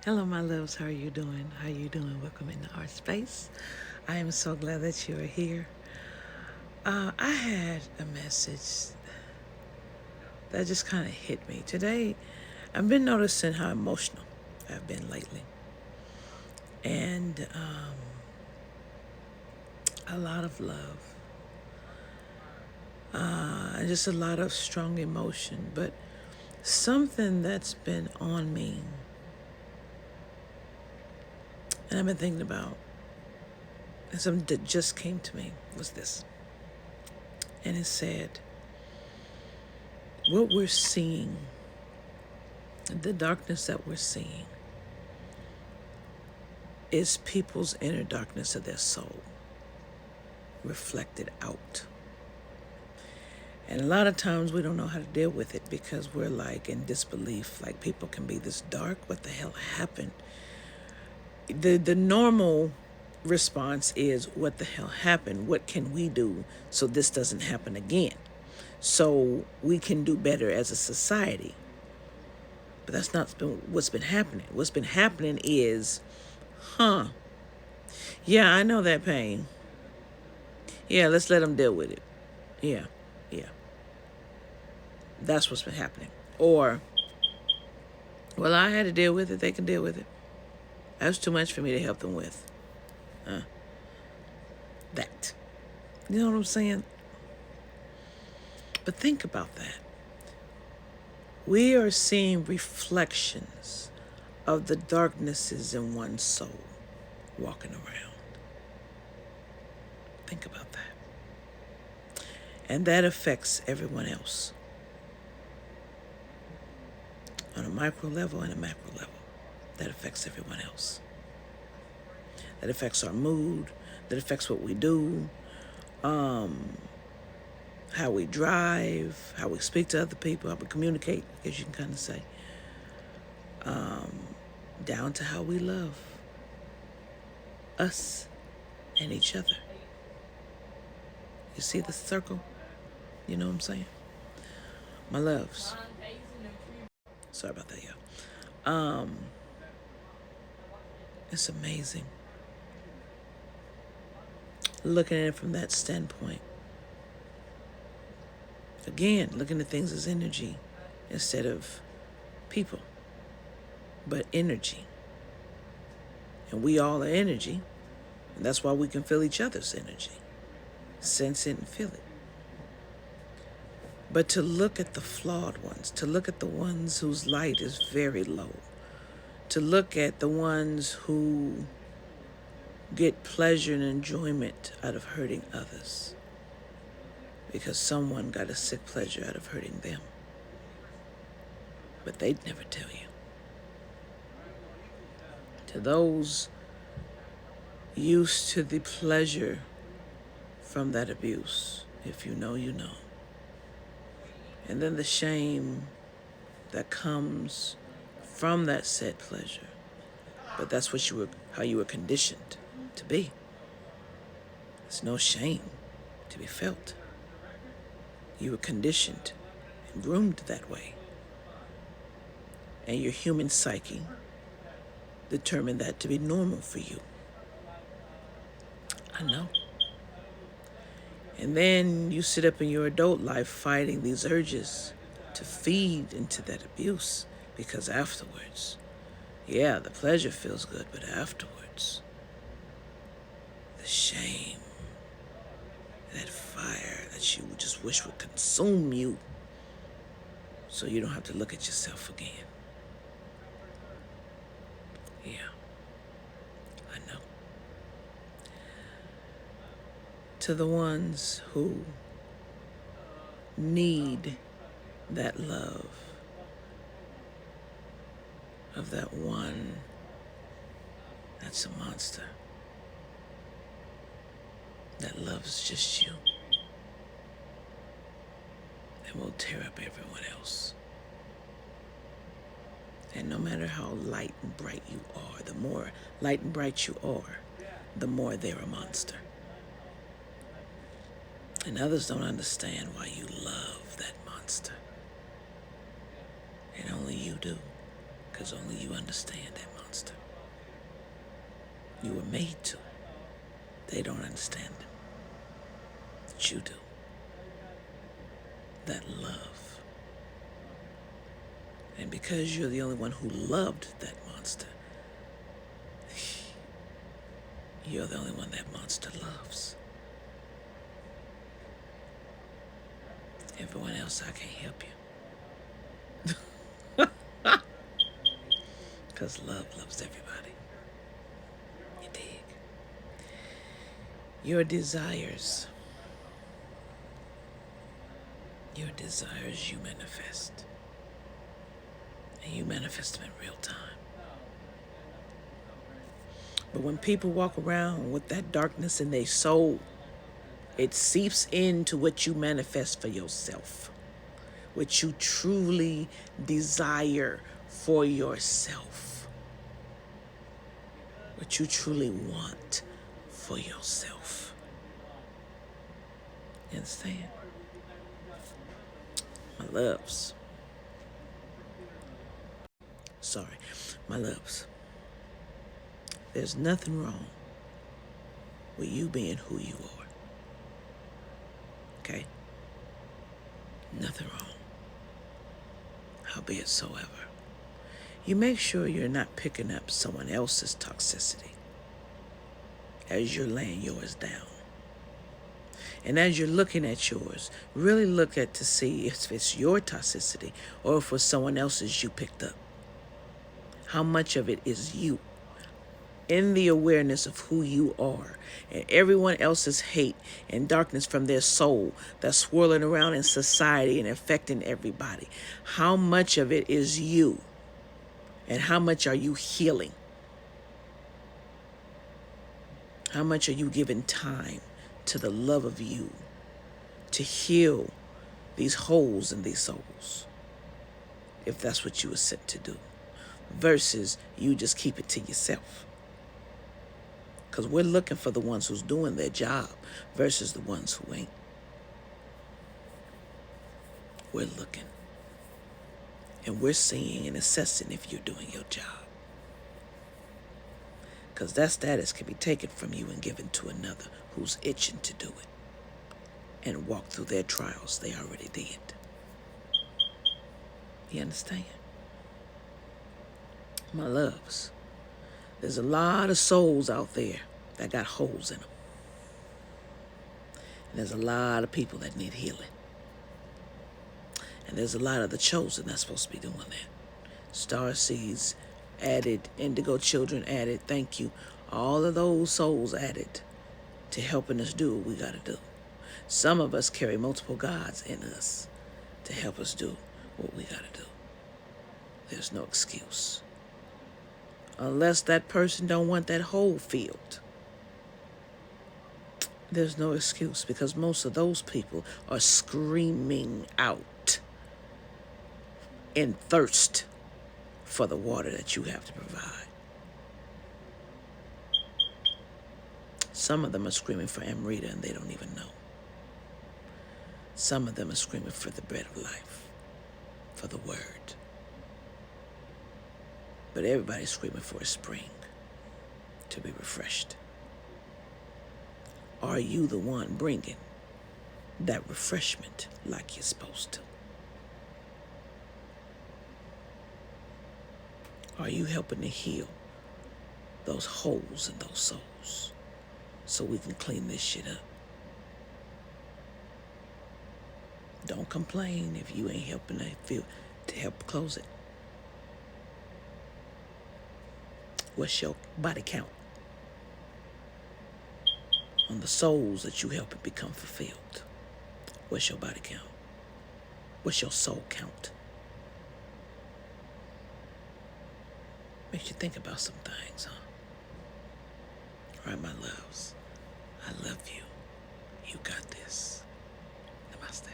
Hello, my loves. How are you doing? How are you doing? Welcome into our space. I am so glad that you are here. I had a message that just kind of hit me today. I've been noticing how emotional I've been lately, and a lot of love, and just a lot of strong emotion. But something that's been on me, and I've been thinking about, and something that just came to me was this, and it said, "What we're seeing." The darkness that we're seeing is people's inner darkness of their soul reflected out. And a lot of times we don't know how to deal with it because we're like in disbelief, like people can be this dark. What the hell happened? The normal response is, what the hell happened? What can we do so this doesn't happen again? So we can do better as a society. But that's not what's been happening. What's been happening is, yeah, I know that pain. Yeah, let's let them deal with it. Yeah, yeah. That's what's been happening. Or, well, I had to deal with it. They can deal with it. That's too much for me to help them with. That. You know what I'm saying? But think about that. We are seeing reflections of the darknesses in one's soul walking around. Think about that. And that affects everyone else on a micro level and a macro level. That affects everyone else. That affects our mood. That affects what we do, how we drive, how we speak to other people, how we communicate, as you can kind of say, down to how we love us and each other. You see the circle? You know what I'm saying? My loves. Sorry about that, y'all. It's amazing. Looking at it from that standpoint. Again, looking at things as energy instead of people, but energy. And we all are energy, and that's why we can feel each other's energy, sense it and feel it. But to look at the flawed ones, to look at the ones whose light is very low, to look at the ones who get pleasure and enjoyment out of hurting others because someone got a sick pleasure out of hurting them. But they'd never tell you. To those used to the pleasure from that abuse, if you know, you know. And then the shame that comes from that said pleasure. But that's how you were conditioned to be. There's no shame to be felt. You were conditioned and groomed that way. And your human psyche determined that to be normal for you. I know. And then you sit up in your adult life fighting these urges to feed into that abuse because afterwards, yeah, the pleasure feels good, but afterwards, the shame, that fire that you just wish would consume you so you don't have to look at yourself again. Yeah, I know. To the ones who need that love of that one that's a monster that loves just you and will tear up everyone else. And no matter how light and bright you are, the more light and bright you are, the more they're a monster. And others don't understand why you love that monster. And only you do, Because only you understand that monster. You were made to. They don't understand it. But you do. That love. And because you're the only one who loved that monster, you're the only one that monster loves. Everyone else, I can't help you. Because love loves everybody. You dig? Your desires you manifest. And you manifest them in real time. But when people walk around with that darkness in their soul, it seeps into what you manifest for yourself, what you truly desire for yourself, what you truly want for yourself. You understand? My loves. Sorry, my loves. There's nothing wrong with you being who you are. Okay? Nothing wrong. Howbeit, you make sure you're not picking up someone else's toxicity as you're laying yours down. And as you're looking at yours, really look at to see if it's your toxicity or if it's someone else's you picked up. How much of it is you? In the awareness of who you are and everyone else's hate and darkness from their soul that's swirling around in society and affecting everybody. How much of it is you? And how much are you healing? How much are you giving time to the love of you to heal these holes in these souls, if that's what you were sent to do, versus you just keep it to yourself? Because we're looking for the ones who's doing their job versus the ones who ain't. We're looking. And we're seeing and assessing if you're doing your job. Because that status can be taken from you and given to another who's itching to do it and walk through their trials they already did. You understand? My loves. There's a lot of souls out there that got holes in them. And there's a lot of people that need healing. And there's a lot of the chosen that's supposed to be doing that. Star seeds added, indigo children added, thank you. All of those souls added to helping us do what we got to do. Some of us carry multiple gods in us to help us do what we got to do. There's no excuse. Unless that person don't want that whole field, there's no excuse, because most of those people are screaming out in thirst for the water that you have to provide. Some of them are screaming for Amrita and they don't even know. Some of them are screaming for the bread of life, for the word. But everybody's screaming for a spring to be refreshed. Are you the one bringing that refreshment like you're supposed to? Are you helping to heal those holes in those souls so we can clean this shit up? Don't complain if you ain't helping to help close it. What's your body count on the souls that you help become fulfilled? What's your body count? What's your soul count? Makes you think about some things, huh? All right, my loves. I love you. You got this. Namaste.